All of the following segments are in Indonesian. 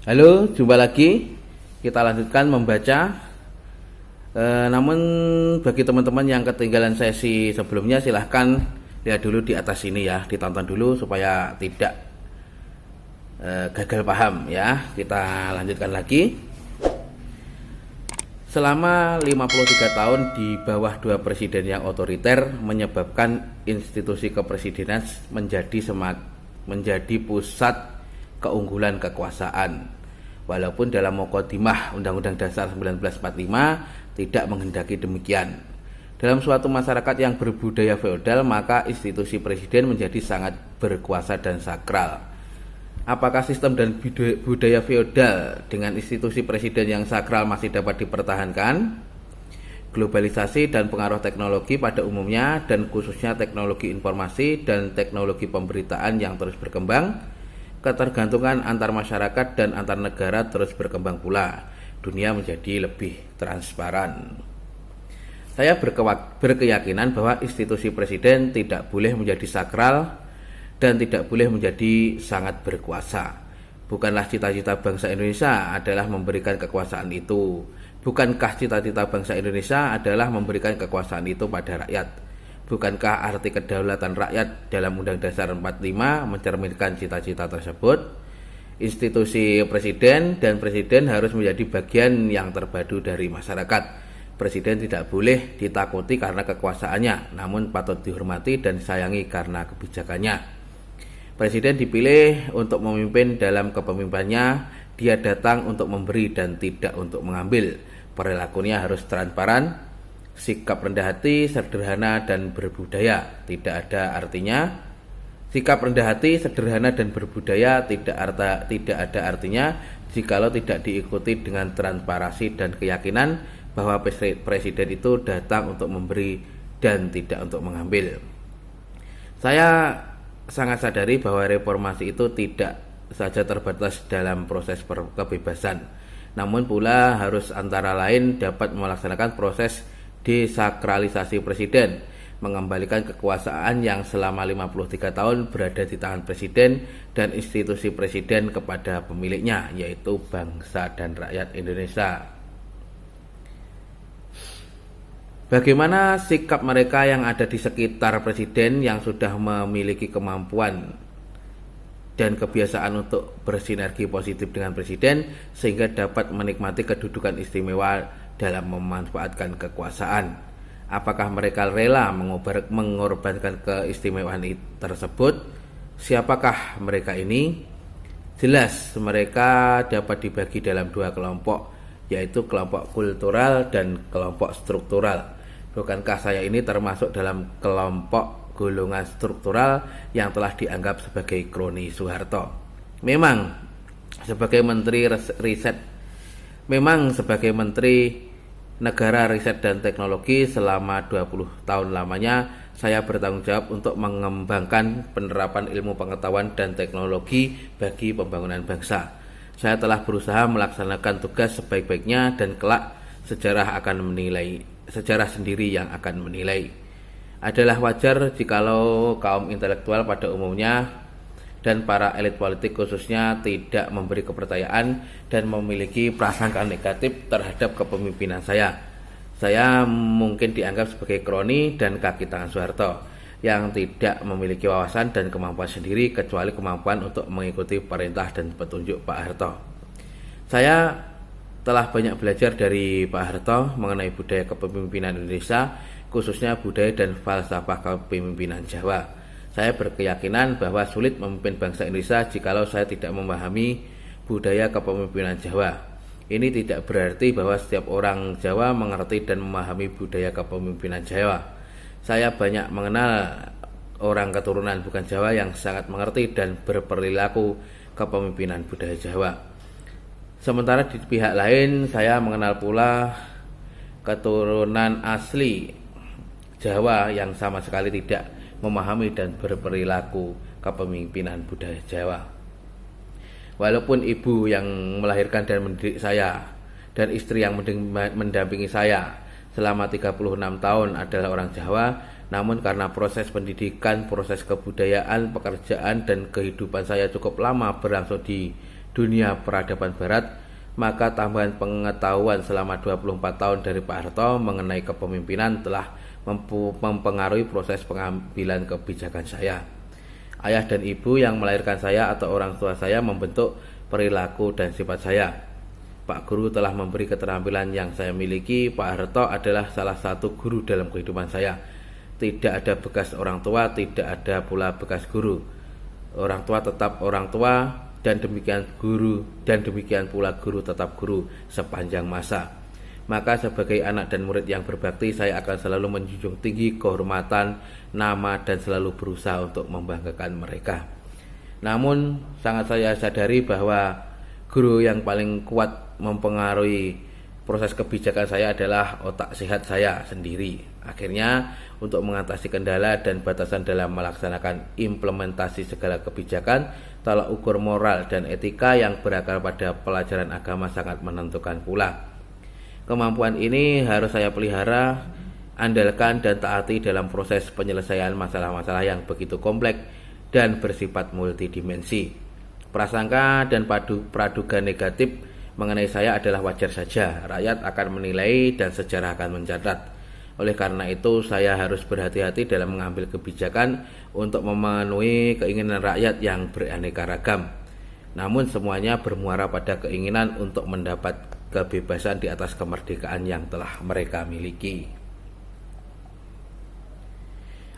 Halo, jumpa lagi. Kita lanjutkan membaca. Namun bagi teman-teman yang ketinggalan sesi sebelumnya, silahkan lihat dulu di atas ini ya, ditonton dulu supaya tidak gagal paham ya. Kita lanjutkan lagi. Selama 53 tahun di bawah dua presiden yang otoriter menyebabkan institusi kepresidenan menjadi pusat keunggulan kekuasaan. Walaupun dalam Muqaddimah Undang-Undang Dasar 1945 tidak menghendaki demikian. Dalam suatu masyarakat yang berbudaya feodal, maka institusi presiden menjadi sangat berkuasa dan sakral. Apakah sistem dan budaya feodal dengan institusi presiden yang sakral masih dapat dipertahankan? Globalisasi dan pengaruh teknologi pada umumnya, dan khususnya teknologi informasi dan teknologi pemberitaan yang terus berkembang, ketergantungan antar masyarakat dan antar negara terus berkembang pula. Dunia menjadi lebih transparan. Saya berkeyakinan bahwa institusi presiden tidak boleh menjadi sakral dan tidak boleh menjadi sangat berkuasa. Bukanlah cita-cita bangsa Indonesia adalah memberikan kekuasaan itu. Bukankah cita-cita bangsa Indonesia adalah memberikan kekuasaan itu pada rakyat? Bukankah arti kedaulatan rakyat dalam Undang Dasar 45 mencerminkan cita-cita tersebut? Institusi presiden dan presiden harus menjadi bagian yang terpadu dari masyarakat. Presiden tidak boleh ditakuti karena kekuasaannya, namun patut dihormati dan disayangi karena kebijakannya. Presiden dipilih untuk memimpin. Dalam kepemimpinannya, dia datang untuk memberi dan tidak untuk mengambil. Perilakunya harus transparan, sikap rendah hati, sederhana, dan berbudaya. Tidak ada artinya sikap rendah hati, sederhana, dan berbudaya tidak ada artinya jikalau tidak diikuti dengan transparansi dan keyakinan bahwa presiden itu datang untuk memberi dan tidak untuk mengambil. Saya sangat sadari bahwa reformasi itu tidak saja terbatas dalam proses kebebasan, namun pula harus antara lain dapat melaksanakan proses desakralisasi presiden, mengembalikan kekuasaan yang selama 53 tahun berada di tangan presiden dan institusi presiden kepada pemiliknya, yaitu bangsa dan rakyat Indonesia. Bagaimana sikap mereka yang ada di sekitar presiden yang sudah memiliki kemampuan dan kebiasaan untuk bersinergi positif dengan presiden sehingga dapat menikmati kedudukan istimewa dalam memanfaatkan kekuasaan? Apakah mereka rela mengorbankan keistimewaan tersebut? Siapakah mereka ini? Jelas mereka dapat dibagi dalam dua kelompok, yaitu kelompok kultural dan kelompok struktural. Bukankah saya ini termasuk dalam kelompok golongan struktural yang telah dianggap sebagai kroni Soeharto? Memang sebagai menteri negara riset dan teknologi selama 20 tahun lamanya, saya bertanggung jawab untuk mengembangkan penerapan ilmu pengetahuan dan teknologi bagi pembangunan bangsa. Saya telah berusaha melaksanakan tugas sebaik-baiknya dan kelak sejarah sendiri yang akan menilai. Adalah wajar jikalau kaum intelektual pada umumnya dan para elit politik khususnya tidak memberi kepercayaan dan memiliki prasangka negatif terhadap kepemimpinan saya. Saya mungkin dianggap sebagai kroni dan kaki tangan Soeharto yang tidak memiliki wawasan dan kemampuan sendiri kecuali kemampuan untuk mengikuti perintah dan petunjuk Pak Harto. Saya telah banyak belajar dari Pak Harto mengenai budaya kepemimpinan Indonesia, khususnya budaya dan falsafah kepemimpinan Jawa. Saya berkeyakinan bahwa sulit memimpin bangsa Indonesia jikalau saya tidak memahami budaya kepemimpinan Jawa. Ini tidak berarti bahwa setiap orang Jawa mengerti dan memahami budaya kepemimpinan Jawa. Saya banyak mengenal orang keturunan bukan Jawa yang sangat mengerti dan berperilaku kepemimpinan budaya Jawa. Sementara di pihak lain, saya mengenal pula keturunan asli Jawa yang sama sekali tidak memahami dan berperilaku kepemimpinan budaya Jawa. Walaupun ibu yang melahirkan dan mendidik saya dan istri yang mendampingi saya selama 36 tahun adalah orang Jawa, namun karena proses pendidikan, proses kebudayaan, pekerjaan, dan kehidupan saya cukup lama berlangsung di dunia peradaban barat, maka tambahan pengetahuan selama 24 tahun dari Pak Harto mengenai kepemimpinan telah mempengaruhi proses pengambilan kebijakan saya. Ayah dan ibu yang melahirkan saya atau orang tua saya membentuk perilaku dan sifat saya. Pak Guru telah memberi keterampilan yang saya miliki. Pak Harto adalah salah satu guru dalam kehidupan saya. Tidak ada bekas orang tua, tidak ada pula bekas guru. Orang tua tetap orang tua, dan demikian pula guru tetap guru sepanjang masa. Maka sebagai anak dan murid yang berbakti, saya akan selalu menjunjung tinggi kehormatan, nama, dan selalu berusaha untuk membanggakan mereka. Namun sangat saya sadari bahwa guru yang paling kuat mempengaruhi proses kebijakan saya adalah otak sehat saya sendiri. Akhirnya, untuk mengatasi kendala dan batasan dalam melaksanakan implementasi segala kebijakan, tolak ukur moral dan etika yang berakar pada pelajaran agama sangat menentukan pula. Kemampuan ini harus saya pelihara, andalkan, dan taati dalam proses penyelesaian masalah-masalah yang begitu kompleks dan bersifat multidimensi. Prasangka dan praduga negatif mengenai saya adalah wajar saja. Rakyat akan menilai dan sejarah akan mencatat. Oleh karena itu, saya harus berhati-hati dalam mengambil kebijakan untuk memenuhi keinginan rakyat yang beraneka ragam. Namun semuanya bermuara pada keinginan untuk mendapat kebebasan di atas kemerdekaan yang telah mereka miliki.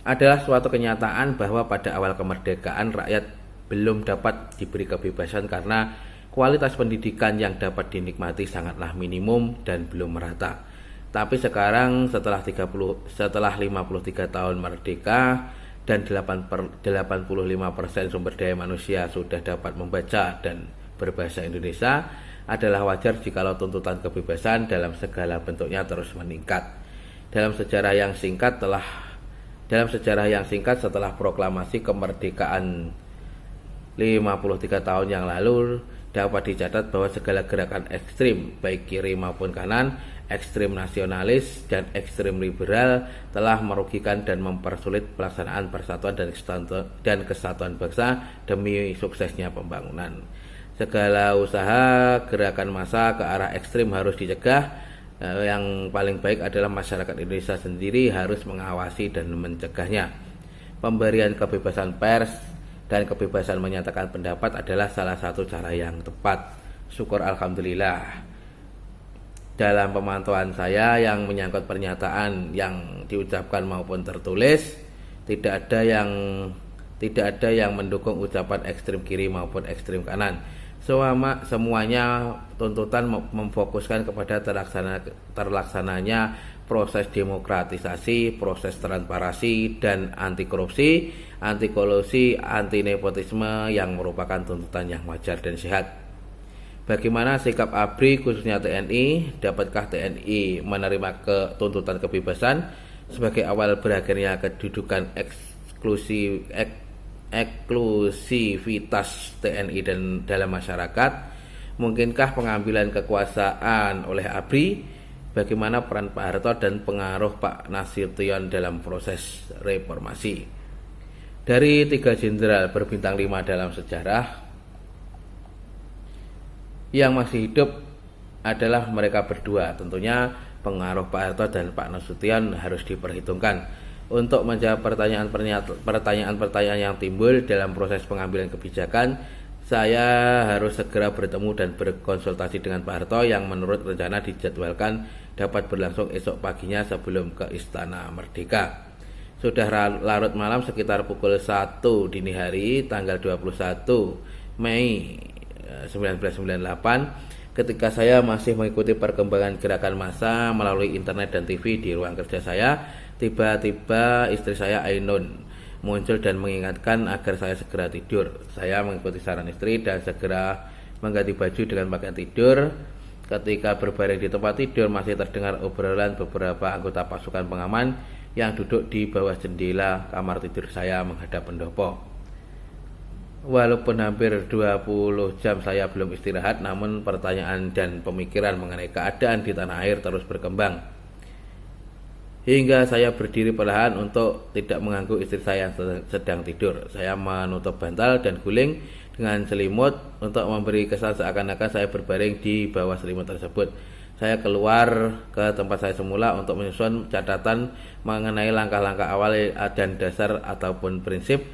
Adalah suatu kenyataan bahwa pada awal kemerdekaan rakyat belum dapat diberi kebebasan karena kualitas pendidikan yang dapat dinikmati sangatlah minimum dan belum merata. Tapi sekarang setelah 53 tahun merdeka dan 85% sumber daya manusia sudah dapat membaca dan berbahasa Indonesia, adalah wajar jikalau tuntutan kebebasan dalam segala bentuknya terus meningkat. Dalam sejarah yang singkat setelah proklamasi kemerdekaan 53 tahun yang lalu, dapat dicatat bahwa segala gerakan ekstrim, baik kiri maupun kanan, ekstrim nasionalis dan ekstrim liberal, telah merugikan dan mempersulit pelaksanaan persatuan dan kesatuan bangsa demi suksesnya pembangunan. Segala usaha gerakan massa ke arah ekstrim harus dicegah. Yang paling baik adalah masyarakat Indonesia sendiri harus mengawasi dan mencegahnya. Pemberian kebebasan pers dan kebebasan menyatakan pendapat adalah salah satu cara yang tepat. Syukur alhamdulillah. Dalam pemantauan saya yang menyangkut pernyataan yang diucapkan maupun tertulis, tidak ada yang mendukung ucapan ekstrem kiri maupun ekstrem kanan. Semuanya tuntutan memfokuskan kepada terlaksananya proses demokratisasi, proses transparansi dan anti korupsi, anti kolusi, anti nepotisme yang merupakan tuntutan yang wajar dan sehat. Bagaimana sikap ABRI khususnya TNI? Dapatkah TNI menerima tuntutan kebebasan sebagai awal berakhirnya kedudukan eksklusivitas TNI dan dalam masyarakat? Mungkinkah pengambilan kekuasaan oleh ABRI? Bagaimana peran Pak Harto dan pengaruh Pak Nasution dalam proses reformasi? Dari 3 jenderal berbintang 5 dalam sejarah, yang masih hidup adalah mereka berdua. Tentunya pengaruh Pak Harto dan Pak Nasution harus diperhitungkan. Untuk menjawab pertanyaan-pertanyaan yang timbul dalam proses pengambilan kebijakan, saya harus segera bertemu dan berkonsultasi dengan Pak Harto yang menurut rencana dijadwalkan dapat berlangsung esok paginya sebelum ke Istana Merdeka. Sudah larut malam sekitar pukul 1 dini hari tanggal 21 Mei 1998, ketika saya masih mengikuti perkembangan gerakan massa melalui internet dan TV di ruang kerja saya, tiba-tiba istri saya Ainun muncul dan mengingatkan agar saya segera tidur. Saya mengikuti saran istri dan segera mengganti baju dengan pakaian tidur. Ketika berbaring di tempat tidur, masih terdengar obrolan beberapa anggota pasukan pengaman yang duduk di bawah jendela kamar tidur saya menghadap pendopo. Walaupun hampir 20 jam saya belum istirahat, namun pertanyaan dan pemikiran mengenai keadaan di tanah air terus berkembang. Hingga saya berdiri perlahan untuk tidak mengganggu istri saya yang sedang tidur. Saya menutup bantal dan guling dengan selimut untuk memberi kesan seakan-akan saya berbaring di bawah selimut tersebut. Saya keluar ke tempat saya semula untuk menyusun catatan mengenai langkah-langkah awal dan dasar ataupun prinsip,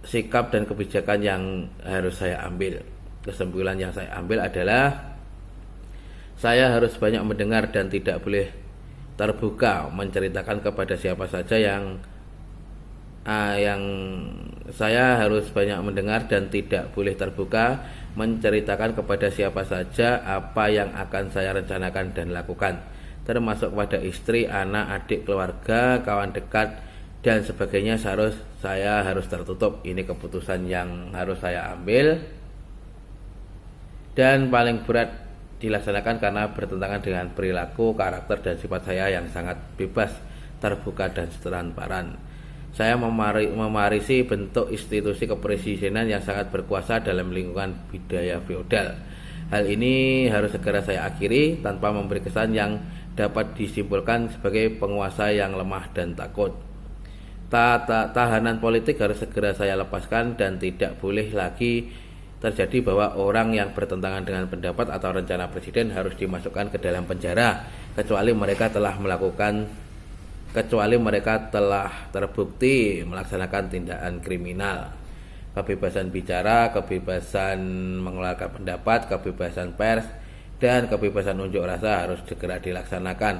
sikap dan kebijakan yang harus saya ambil. Kesimpulan yang saya ambil adalah saya harus banyak mendengar dan tidak boleh terbuka menceritakan kepada siapa saja yang saya harus banyak mendengar dan tidak boleh terbuka menceritakan kepada siapa saja apa yang akan saya rencanakan dan lakukan, termasuk kepada istri, anak, adik, keluarga, kawan dekat dan sebagainya. Saya harus tertutup. Ini keputusan yang harus saya ambil dan paling berat dilaksanakan karena bertentangan dengan perilaku, karakter dan sifat saya yang sangat bebas, terbuka dan transparan. Saya memarisi bentuk institusi kepresidenan yang sangat berkuasa dalam lingkungan budaya feodal. Hal ini harus segera saya akhiri tanpa memberi kesan yang dapat disimpulkan sebagai penguasa yang lemah dan takut. Tahanan politik harus segera saya lepaskan dan tidak boleh lagi terjadi bahwa orang yang bertentangan dengan pendapat atau rencana presiden harus dimasukkan ke dalam penjara kecuali mereka telah terbukti melaksanakan tindakan kriminal. Kebebasan bicara, kebebasan mengeluarkan pendapat, kebebasan pers, dan kebebasan unjuk rasa harus segera dilaksanakan.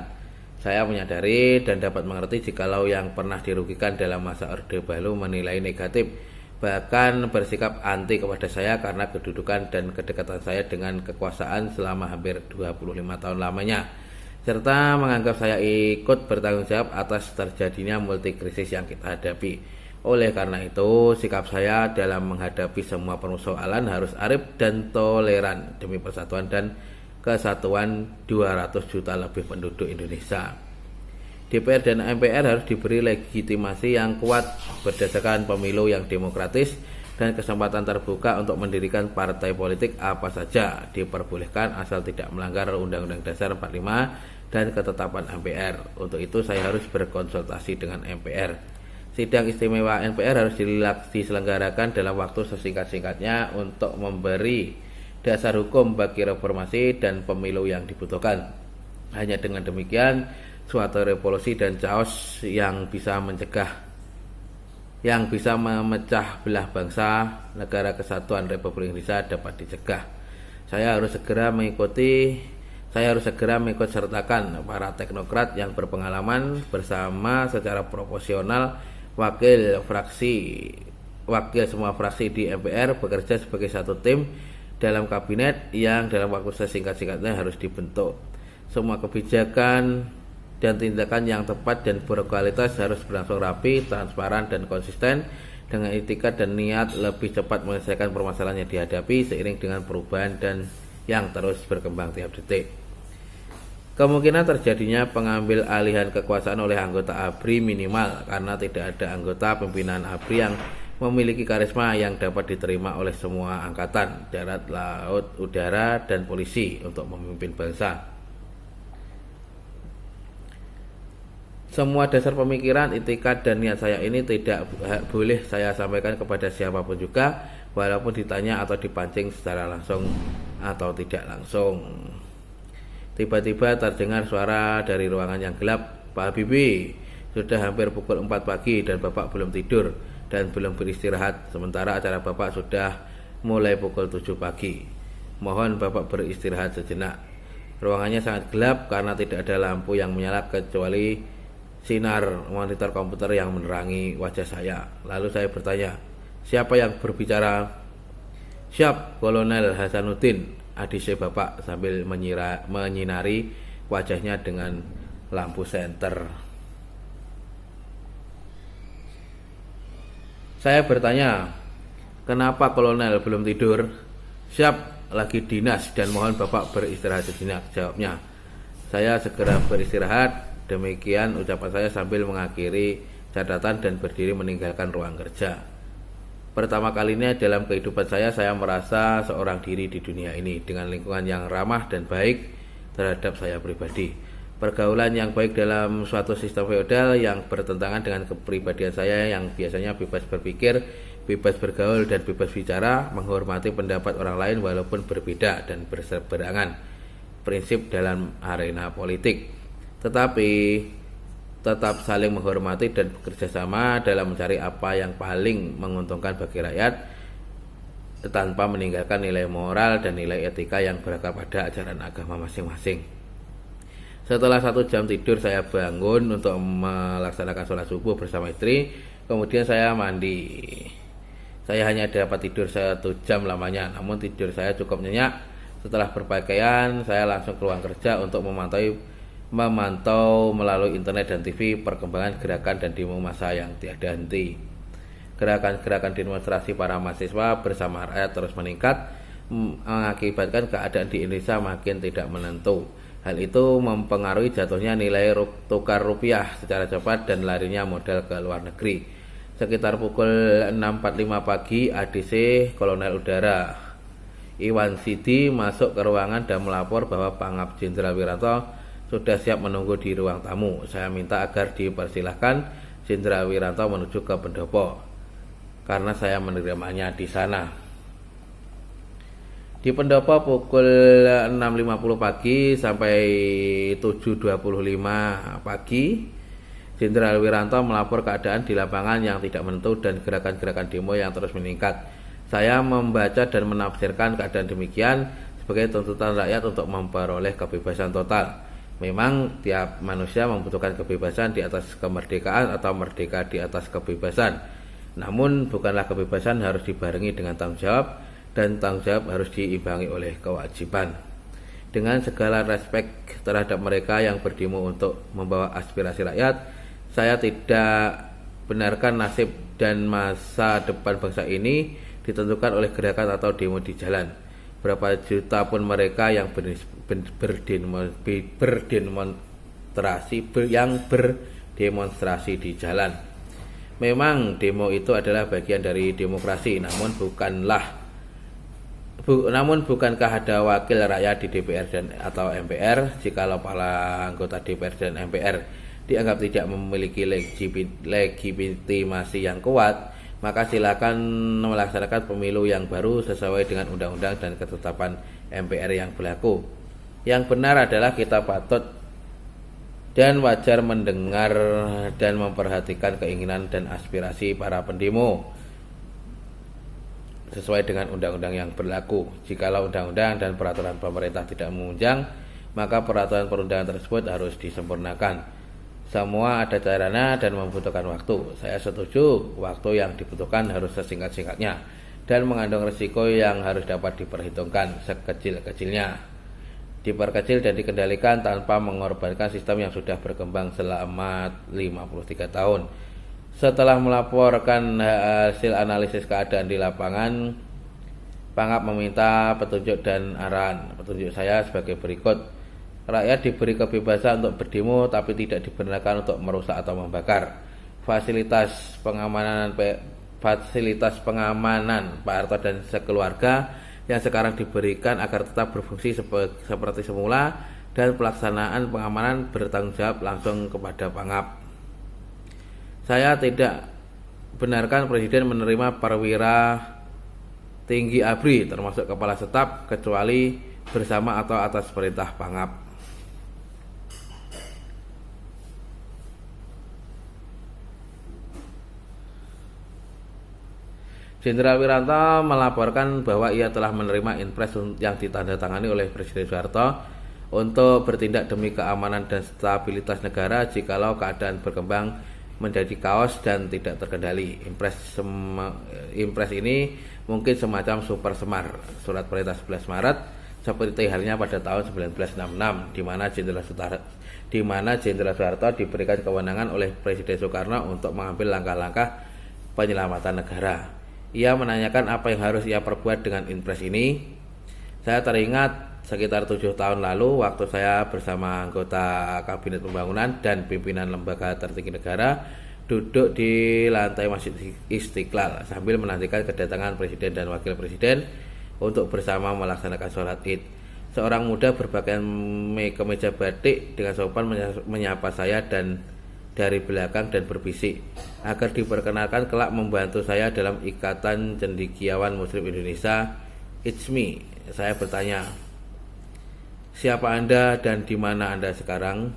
Saya menyadari dan dapat mengerti jikalau yang pernah dirugikan dalam masa Orde Baru menilai negatif, bahkan bersikap anti kepada saya karena kedudukan dan kedekatan saya dengan kekuasaan selama hampir 25 tahun lamanya, serta menganggap saya ikut bertanggung jawab atas terjadinya multikrisis yang kita hadapi. Oleh karena itu, sikap saya dalam menghadapi semua persoalan harus arif dan toleran demi persatuan dan kesatuan 200 juta lebih penduduk Indonesia. DPR dan MPR harus diberi legitimasi yang kuat berdasarkan pemilu yang demokratis dan kesempatan terbuka untuk mendirikan partai politik apa saja diperbolehkan asal tidak melanggar Undang-Undang Dasar 45 dan ketetapan MPR. Untuk itu saya harus berkonsultasi dengan MPR. Sidang istimewa MPR harus diselenggarakan dalam waktu sesingkat-singkatnya untuk memberi dasar hukum bagi reformasi dan pemilu yang dibutuhkan. Hanya dengan demikian suatu revolusi dan chaos yang bisa memecah belah bangsa, negara kesatuan Republik Indonesia dapat dicegah. Saya harus segera mengikut sertakan para teknokrat yang berpengalaman bersama secara proporsional wakil semua fraksi di MPR bekerja sebagai satu tim dalam kabinet yang dalam waktu sesingkat-singkatnya harus dibentuk. Semua kebijakan dan tindakan yang tepat dan berkualitas harus berlangsung rapi, transparan dan konsisten dengan etika dan niat lebih cepat menyelesaikan permasalahan yang dihadapi seiring dengan perubahan dan yang terus berkembang tiap detik. Kemungkinan terjadinya pengambil alihan kekuasaan oleh anggota ABRI minimal karena tidak ada anggota pimpinan ABRI yang memiliki karisma yang dapat diterima oleh semua angkatan, darat, laut, udara, dan polisi untuk memimpin bangsa. Semua dasar pemikiran, itikat, dan niat saya ini tidak boleh saya sampaikan kepada siapapun juga, walaupun ditanya atau dipancing secara langsung atau tidak langsung. Tiba-tiba terdengar suara dari ruangan yang gelap. Pak Habibie, sudah hampir pukul 4 pagi dan Bapak belum tidur dan belum beristirahat, sementara acara Bapak sudah mulai pukul 7 pagi. Mohon Bapak beristirahat sejenak. Ruangannya sangat gelap karena tidak ada lampu yang menyala kecuali sinar monitor komputer yang menerangi wajah saya. Lalu saya bertanya, siapa yang berbicara? Siap, Kolonel Hasanuddin, adisi Bapak, sambil menyinari wajahnya dengan lampu senter. Saya bertanya, kenapa Kolonel belum tidur? Siap, lagi dinas dan mohon Bapak beristirahat sejenak, jawabnya. Saya segera beristirahat. Demikian ucapan saya sambil mengakhiri catatan dan berdiri meninggalkan ruang kerja. Pertama kalinya dalam kehidupan saya merasa seorang diri di dunia ini dengan lingkungan yang ramah dan baik terhadap saya pribadi. Pergaulan yang baik dalam suatu sistem feodal yang bertentangan dengan kepribadian saya yang biasanya bebas berpikir, bebas bergaul dan bebas bicara, menghormati pendapat orang lain walaupun berbeda dan berseberangan, prinsip dalam arena politik. Tetapi tetap saling menghormati dan bekerja sama dalam mencari apa yang paling menguntungkan bagi rakyat tanpa meninggalkan nilai moral dan nilai etika yang berakar pada ajaran agama masing-masing. Setelah 1 jam tidur, saya bangun untuk melaksanakan sholat subuh bersama istri. Kemudian saya mandi. Saya hanya dapat tidur 1 jam lamanya, namun tidur saya cukup nyenyak. Setelah berpakaian, saya langsung keluar kerja untuk memantau melalui internet dan TV perkembangan gerakan dan demo massa yang tiada henti. Gerakan-gerakan demonstrasi para mahasiswa bersama rakyat terus meningkat, mengakibatkan keadaan di Indonesia makin tidak menentu. Hal itu mempengaruhi jatuhnya nilai tukar rupiah secara cepat dan larinya modal ke luar negeri. Sekitar pukul 6.45 pagi, ADC Kolonel Udara Iwan Sidi masuk ke ruangan dan melapor bahwa Pangap Jenderal Wiranto sudah siap menunggu di ruang tamu. Saya minta agar dipersilahkan Jenderal Wiranto menuju ke pendopo karena saya menerimanya di sana. Di pendopo pukul 6.50 pagi sampai 7.25 pagi, Jenderal Wiranto melapor keadaan di lapangan yang tidak menentu dan gerakan-gerakan demo yang terus meningkat. Saya membaca dan menafsirkan keadaan demikian sebagai tuntutan rakyat untuk memperoleh kebebasan total. Memang tiap manusia membutuhkan kebebasan di atas kemerdekaan atau merdeka di atas kebebasan. Namun bukanlah kebebasan harus dibarengi dengan tanggung jawab, dan tanggung jawab harus diimbangi oleh kewajiban. Dengan segala respek terhadap mereka yang berdemo untuk membawa aspirasi rakyat, saya tidak benarkan nasib dan masa depan bangsa ini ditentukan oleh gerakan atau demo di jalan. Berapa juta pun mereka yang berdemonstrasi di jalan. Memang demo itu adalah bagian dari demokrasi, namun bukankah ada wakil rakyat di DPR dan atau MPR? Jikalau para anggota DPR dan MPR dianggap tidak memiliki legitimasi yang kuat, maka silakan melaksanakan pemilu yang baru sesuai dengan undang-undang dan ketetapan MPR yang berlaku. Yang benar adalah kita patut dan wajar mendengar dan memperhatikan keinginan dan aspirasi para pendemo sesuai dengan undang-undang yang berlaku. Jikalau undang-undang dan peraturan pemerintah tidak menunjang, maka peraturan perundangan tersebut harus disempurnakan. Semua ada caranya dan membutuhkan waktu. Saya setuju waktu yang dibutuhkan harus sesingkat-singkatnya dan mengandung risiko yang harus dapat diperhitungkan sekecil-kecilnya, diperkecil dan dikendalikan tanpa mengorbankan sistem yang sudah berkembang selama 53 tahun. Setelah melaporkan hasil analisis keadaan di lapangan, Pangap meminta petunjuk dan arahan. Petunjuk saya sebagai berikut. Rakyat diberi kebebasan untuk berdemo tapi tidak dibenarkan untuk merusak atau membakar. Fasilitas pengamanan Pak Harto dan sekeluarga yang sekarang diberikan agar tetap berfungsi seperti semula, dan pelaksanaan pengamanan bertanggung jawab langsung kepada Pangap. Saya tidak benarkan Presiden menerima perwira tinggi ABRI termasuk kepala staf kecuali bersama atau atas perintah Pangap. Jenderal Wiranto melaporkan bahwa ia telah menerima impres yang ditandatangani oleh Presiden Soeharto untuk bertindak demi keamanan dan stabilitas negara jikalau keadaan berkembang menjadi kaos dan tidak terkendali. Impres ini mungkin semacam super semar surat perintah 11 Maret seperti halnya pada tahun 1966 di mana Jenderal Soeharto diberikan kewenangan oleh Presiden Soekarno untuk mengambil langkah-langkah penyelamatan negara. Ia menanyakan apa yang harus ia perbuat dengan impres ini. Saya teringat sekitar 7 tahun lalu waktu saya bersama anggota Kabinet Pembangunan dan pimpinan lembaga tertinggi negara duduk di lantai Masjid Istiqlal sambil menantikan kedatangan Presiden dan Wakil Presiden untuk bersama melaksanakan sholat Id. Seorang muda berpakaian kemeja batik dengan sopan menyapa saya dan dari belakang dan berbisik agar diperkenalkan kelak membantu saya dalam Ikatan Cendekiawan Muslim Indonesia. It's me. Saya bertanya, siapa Anda dan di mana Anda sekarang?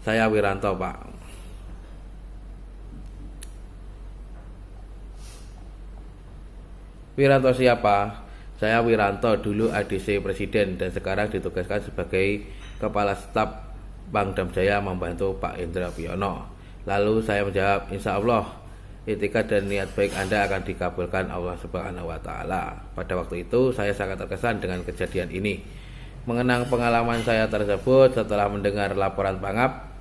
Saya Wiranto, Pak. Wiranto siapa? Saya Wiranto, dulu ADC Presiden dan sekarang ditugaskan sebagai Kepala Staf Pangdam Jaya membantu Pak Indra Priyono. Lalu saya menjawab, insya Allah itikad dan niat baik Anda akan dikabulkan Allah Subhanahu wa Ta'ala. Pada waktu itu saya sangat terkesan dengan kejadian ini. Mengenang pengalaman saya tersebut, setelah mendengar laporan Pangap,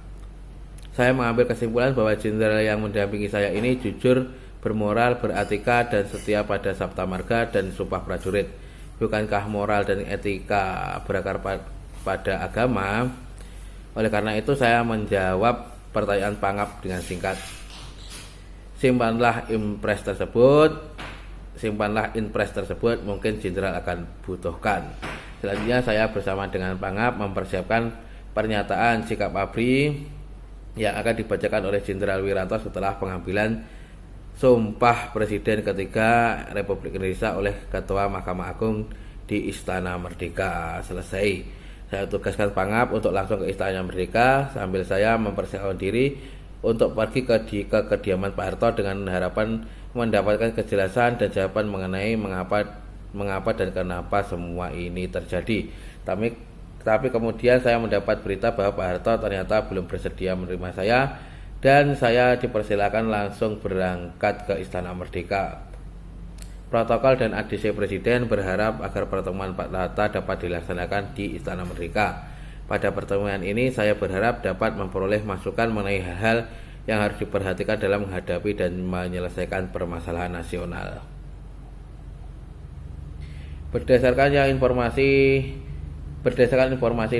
saya mengambil kesimpulan bahwa jenderal yang mendampingi saya ini jujur, bermoral, beretika, dan setia pada Sabta Marga dan Sumpah Prajurit. Bukankah moral dan etika berakar pada agama? Oleh karena itu saya menjawab pertanyaan Pangap dengan singkat. Simpanlah impres tersebut, mungkin jenderal akan butuhkan. Selanjutnya saya bersama dengan Pangap mempersiapkan pernyataan sikap ABRI yang akan dibacakan oleh Jenderal Wiranto setelah pengambilan Sumpah Presiden ketiga Republik Indonesia oleh Ketua Mahkamah Agung di Istana Merdeka. Selesai, saya tugaskan Pangap untuk langsung ke Istana Merdeka sambil saya mempersiapkan diri untuk pergi ke kediaman Pak Harto dengan harapan mendapatkan kejelasan dan jawaban mengenai mengapa dan kenapa semua ini terjadi. Tapi kemudian saya mendapat berita bahwa Pak Harto ternyata belum bersedia menerima saya dan saya dipersilakan langsung berangkat ke Istana Merdeka. Protokol dan ADC Presiden berharap agar pertemuan Pak Hatta dapat dilaksanakan di Istana Merdeka. Pada pertemuan ini saya berharap dapat memperoleh masukan mengenai hal-hal yang harus diperhatikan dalam menghadapi dan menyelesaikan permasalahan nasional. Berdasarkan informasi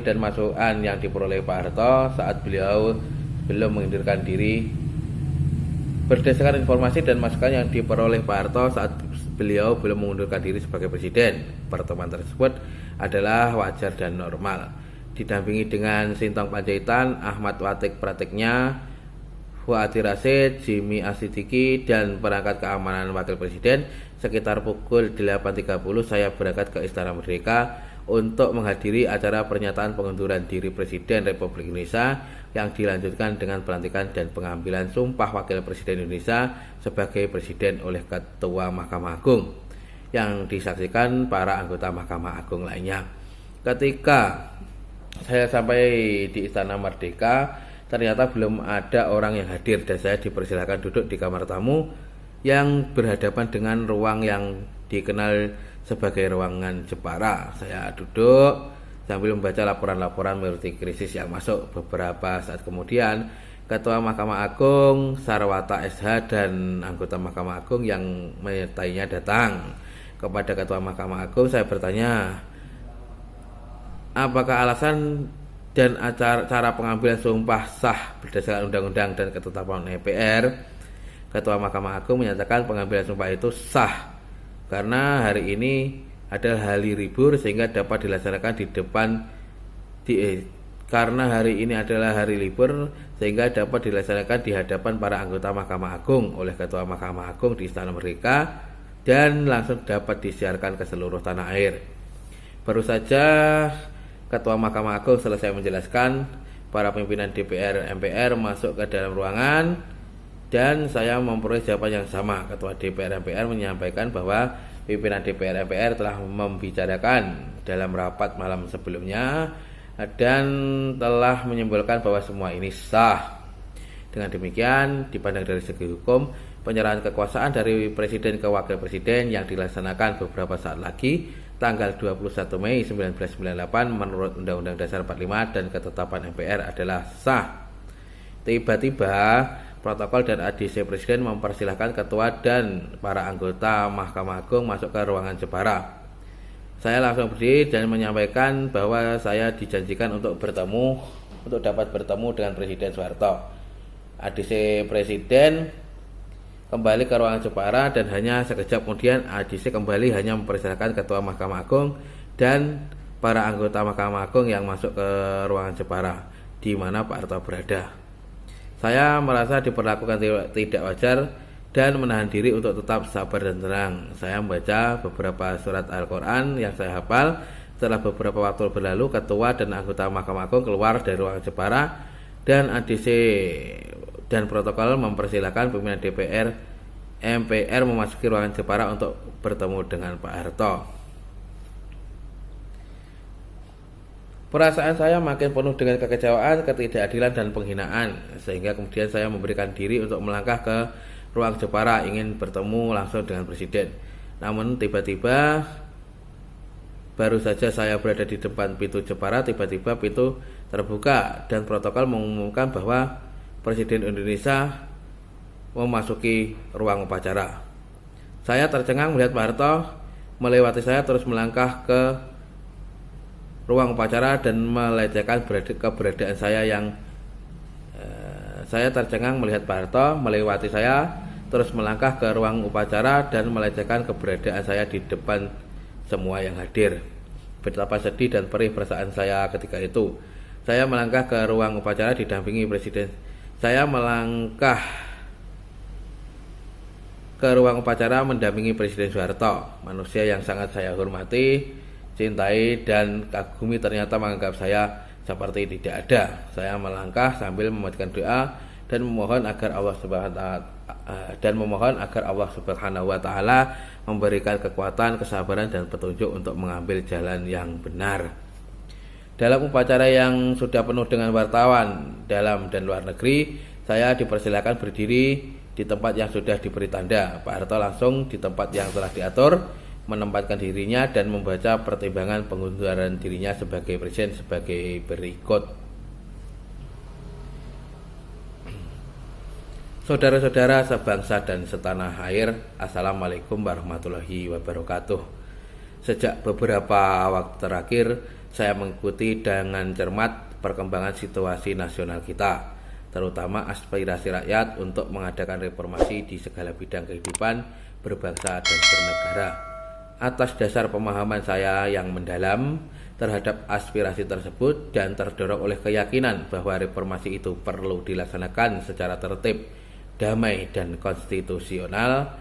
dan masukan yang diperoleh Pak Harto saat beliau belum mengundurkan diri. Berdasarkan informasi dan masukan yang diperoleh Pak Harto saat beliau belum mengundurkan diri sebagai presiden, pertemuan tersebut adalah wajar dan normal. Didampingi dengan Sintong Panjaitan, Ahmad Watik Pratiknya, Fuadi Rasid, Jimmy Asidiki, dan perangkat keamanan Wakil Presiden. Sekitar pukul 8.30 saya berangkat ke Istana Merdeka untuk menghadiri acara pernyataan pengunduran diri Presiden Republik Indonesia yang dilanjutkan dengan pelantikan dan pengambilan Sumpah Wakil Presiden Indonesia sebagai Presiden oleh Ketua Mahkamah Agung yang disaksikan para anggota Mahkamah Agung lainnya. Ketika saya sampai di Istana Merdeka, ternyata belum ada orang yang hadir dan saya dipersilakan duduk di kamar tamu yang berhadapan dengan ruang yang dikenal sebagai ruangan Jepara. Saya duduk sambil membaca laporan-laporan mengenai krisis yang masuk. Beberapa saat kemudian, Ketua Mahkamah Agung Sarwata SH dan anggota Mahkamah Agung yang menyertainya datang. Kepada Ketua Mahkamah Agung saya bertanya, apakah alasan dan cara pengambilan sumpah sah berdasarkan undang-undang dan ketetapan DPR? Ketua Mahkamah Agung menyatakan pengambilan sumpah itu sah karena hari ini adalah hari libur sehingga dapat dilaksanakan di hadapan para anggota Mahkamah Agung oleh Ketua Mahkamah Agung di Istana Merdeka dan langsung dapat disiarkan ke seluruh tanah air. Baru saja Ketua Mahkamah Agung selesai menjelaskan, para pimpinan DPR MPR masuk ke dalam ruangan dan saya memperoleh jawaban yang sama. Ketua DPR MPR menyampaikan bahwa pimpinan DPR MPR telah membicarakan dalam rapat malam sebelumnya dan telah menyimpulkan bahwa semua ini sah. Dengan demikian, dipandang dari segi hukum, penyerahan kekuasaan dari Presiden ke Wakil Presiden yang dilaksanakan beberapa saat lagi tanggal 21 Mei 1998 menurut Undang-Undang Dasar 45 dan ketetapan MPR adalah sah. Tiba-tiba protokol dan ADC Presiden mempersilahkan ketua dan para anggota Mahkamah Agung masuk ke ruangan Jepara. Saya langsung berdiri dan menyampaikan bahwa saya dijanjikan untuk dapat bertemu dengan Presiden Soeharto. ADC Presiden kembali ke ruangan Jepara dan hanya sekejap kemudian ADC kembali hanya mempersilahkan Ketua Mahkamah Agung dan para anggota Mahkamah Agung yang masuk ke ruangan Jepara di mana Pak Harto berada. Saya merasa diperlakukan tidak wajar dan menahan diri untuk tetap sabar dan tenang. Saya membaca beberapa surat Al-Quran yang saya hafal. Setelah beberapa waktu berlalu, ketua dan anggota Mahkamah Agung keluar dari ruangan Jepara dan ADC dan protokol mempersilahkan pimpinan DPR MPR memasuki ruangan Jepara untuk bertemu dengan Pak Harto. Perasaan saya makin penuh dengan kekecewaan, ketidakadilan dan penghinaan, sehingga kemudian saya memberikan diri untuk melangkah ke ruang Jepara ingin bertemu langsung dengan Presiden. Namun tiba-tiba baru saja saya berada di depan pintu Jepara, tiba-tiba pintu terbuka dan protokol mengumumkan bahwa Presiden Indonesia memasuki ruang upacara. Saya tercengang melihat Pak Harto melewati saya terus melangkah ke ruang upacara dan melecehkan keberadaan saya yang saya tercengang melihat Pak Harto melewati saya terus melangkah ke ruang upacara dan melecehkan keberadaan saya di depan semua yang hadir. Betapa sedih dan perih perasaan saya ketika itu. Saya melangkah ke ruang upacara didampingi Presiden. Saya melangkah ke ruang upacara mendampingi Presiden Soeharto, manusia yang sangat saya hormati, cintai dan kagumi. Ternyata menganggap saya seperti tidak ada. Saya melangkah sambil mematikan doa dan memohon agar Allah Subhanahu wa taala memberikan kekuatan, kesabaran dan petunjuk untuk mengambil jalan yang benar. Dalam upacara yang sudah penuh dengan wartawan dalam dan luar negeri, saya dipersilakan berdiri di tempat yang sudah diberi tanda. Pak Harto langsung di tempat yang telah diatur menempatkan dirinya dan membaca pertimbangan pengunduran dirinya sebagai presiden sebagai berikut. Saudara-saudara sebangsa dan setanah air, Assalamualaikum warahmatullahi wabarakatuh. Sejak beberapa waktu terakhir, saya mengikuti dengan cermat perkembangan situasi nasional kita, terutama aspirasi rakyat untuk mengadakan reformasi di segala bidang kehidupan berbangsa dan bernegara. Atas dasar pemahaman saya yang mendalam terhadap aspirasi tersebut dan terdorong oleh keyakinan bahwa reformasi itu perlu dilaksanakan secara tertib, damai dan konstitusional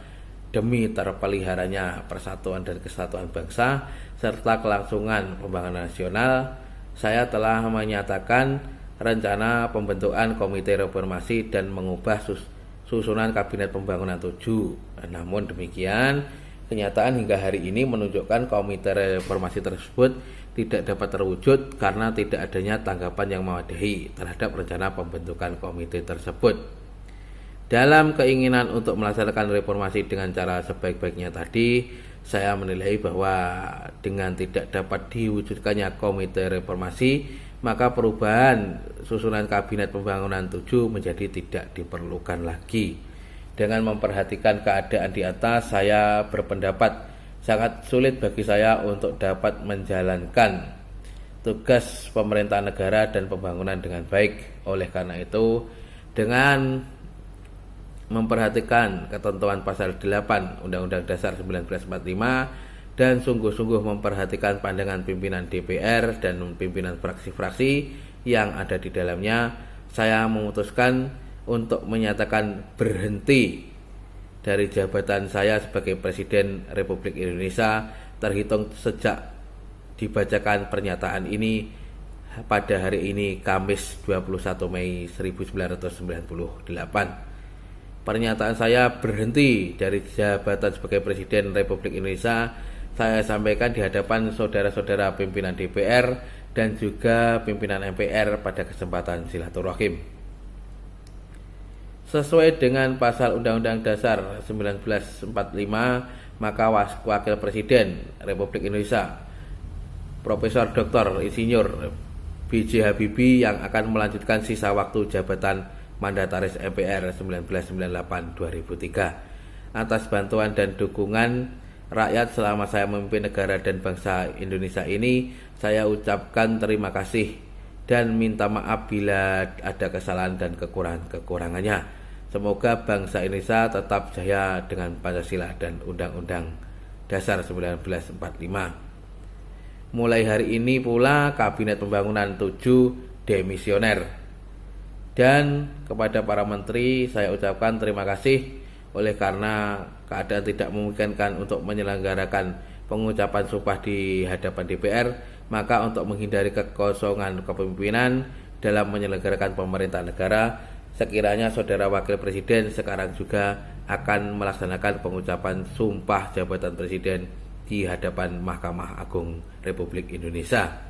demi terpeliharanya persatuan dan kesatuan bangsa serta kelangsungan pembangunan nasional, saya telah menyatakan rencana pembentukan Komite Reformasi dan mengubah susunan Kabinet Pembangunan 7. Namun demikian, kenyataan hingga hari ini menunjukkan Komite Reformasi tersebut tidak dapat terwujud karena tidak adanya tanggapan yang memadai terhadap rencana pembentukan komite tersebut. Dalam keinginan untuk melaksanakan reformasi dengan cara sebaik-baiknya tadi, saya menilai bahwa dengan tidak dapat diwujudkannya Komite Reformasi, maka perubahan susunan Kabinet Pembangunan 7 menjadi tidak diperlukan lagi. Dengan memperhatikan keadaan di atas, saya berpendapat sangat sulit bagi saya untuk dapat menjalankan tugas pemerintah negara dan pembangunan dengan baik. Oleh karena itu, dengan memperhatikan ketentuan pasal 8 Undang-Undang Dasar 1945 dan sungguh-sungguh memperhatikan pandangan pimpinan DPR dan pimpinan fraksi-fraksi yang ada di dalamnya, saya memutuskan untuk menyatakan berhenti dari jabatan saya sebagai Presiden Republik Indonesia terhitung sejak dibacakan pernyataan ini pada hari ini Kamis 21 Mei 1998. Pernyataan saya berhenti dari jabatan sebagai Presiden Republik Indonesia saya sampaikan di hadapan saudara-saudara pimpinan DPR dan juga pimpinan MPR pada kesempatan silaturahim. Sesuai dengan pasal Undang-Undang Dasar 1945, maka Wakil Presiden Republik Indonesia Profesor Dr. Insinyur B.J. Habibie yang akan melanjutkan sisa waktu jabatan Mandataris MPR 1998-2003. Atas bantuan dan dukungan rakyat selama saya memimpin negara dan bangsa Indonesia ini, saya ucapkan terima kasih dan minta maaf bila ada kesalahan dan kekurangannya. Semoga bangsa Indonesia tetap jaya dengan Pancasila dan Undang-Undang Dasar 1945. Mulai hari ini pula Kabinet Pembangunan 7 demisioner Dan kepada para menteri saya ucapkan terima kasih, oleh karena keadaan tidak memungkinkan untuk menyelenggarakan pengucapan sumpah di hadapan DPR, maka untuk menghindari kekosongan kepemimpinan dalam menyelenggarakan pemerintahan negara, sekiranya Saudara Wakil Presiden sekarang juga akan melaksanakan pengucapan sumpah jabatan Presiden di hadapan Mahkamah Agung Republik Indonesia.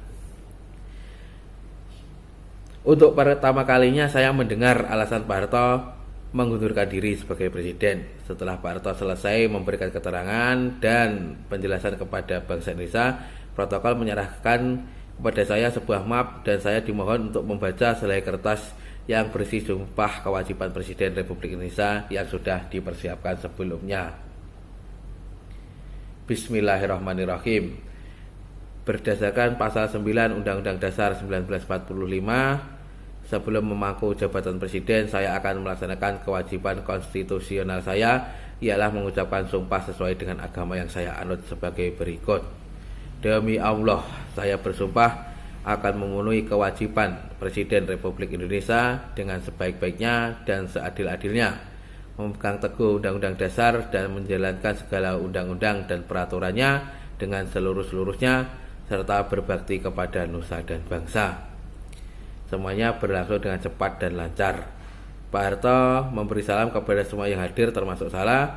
Untuk pertama kalinya saya mendengar alasan Pak Harto mengundurkan diri sebagai presiden. Setelah Pak Harto selesai memberikan keterangan dan penjelasan kepada bangsa Indonesia, protokol menyerahkan kepada saya sebuah map dan saya dimohon untuk membaca selai kertas yang berisi sumpah kewajiban Presiden Republik Indonesia yang sudah dipersiapkan sebelumnya. Bismillahirrahmanirrahim. Berdasarkan pasal 9 Undang-Undang Dasar 1945, sebelum memangku jabatan presiden, saya akan melaksanakan kewajiban konstitusional saya, ialah mengucapkan sumpah sesuai dengan agama yang saya anut sebagai berikut. Demi Allah, saya bersumpah akan memenuhi kewajiban Presiden Republik Indonesia dengan sebaik-baiknya dan seadil-adilnya, memegang teguh Undang-Undang Dasar dan menjalankan segala undang-undang dan peraturannya dengan seluruh-seluruhnya, serta berbakti kepada nusa dan bangsa. Semuanya berlangsung dengan cepat dan lancar. Pak Harto memberi salam kepada semua yang hadir termasuk saya.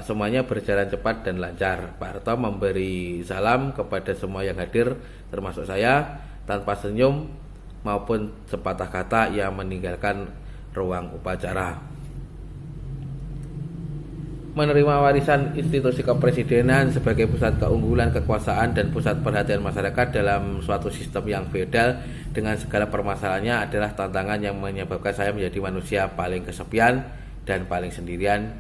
Semuanya berjalan cepat dan lancar. Pak Harto memberi salam kepada semua yang hadir termasuk saya tanpa senyum maupun sepatah kata yang meninggalkan ruang upacara. Menerima warisan institusi kepresidenan sebagai pusat keunggulan kekuasaan dan pusat perhatian masyarakat dalam suatu sistem yang feodal dengan segala permasalahannya adalah tantangan yang menyebabkan saya menjadi manusia paling kesepian dan paling sendirian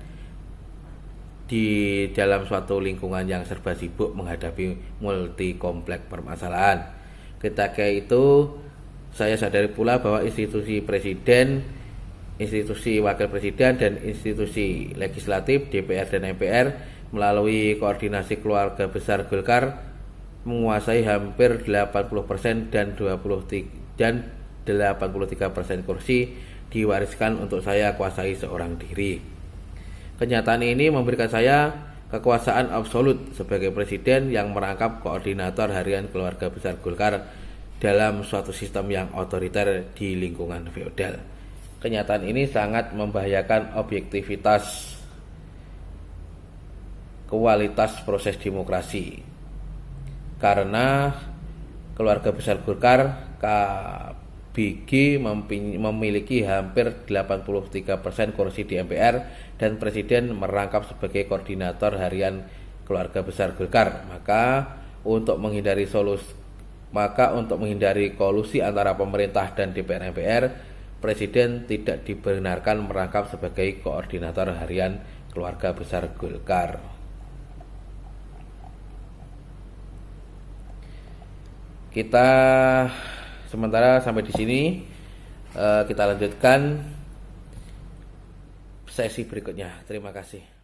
di dalam suatu lingkungan yang serba sibuk menghadapi multi kompleks permasalahan. Ketika itu saya sadari pula bahwa institusi presiden, institusi wakil presiden dan institusi legislatif DPR dan MPR melalui koordinasi keluarga besar Golkar menguasai hampir 80% dan 83% kursi diwariskan untuk saya kuasai seorang diri. Kenyataan ini memberikan saya kekuasaan absolut sebagai presiden yang merangkap koordinator harian keluarga besar Golkar dalam suatu sistem yang otoriter di lingkungan feodal. Kenyataan ini sangat membahayakan objektivitas kualitas proses demokrasi, karena keluarga besar Golkar KBG memiliki hampir 83% kursi di MPR dan presiden merangkap sebagai koordinator harian keluarga besar Golkar. Maka untuk menghindari kolusi antara pemerintah dan DPR MPR, presiden tidak dibenarkan merangkap sebagai koordinator harian keluarga besar Golkar. Kita sementara sampai di sini. Kita lanjutkan sesi berikutnya. Terima kasih.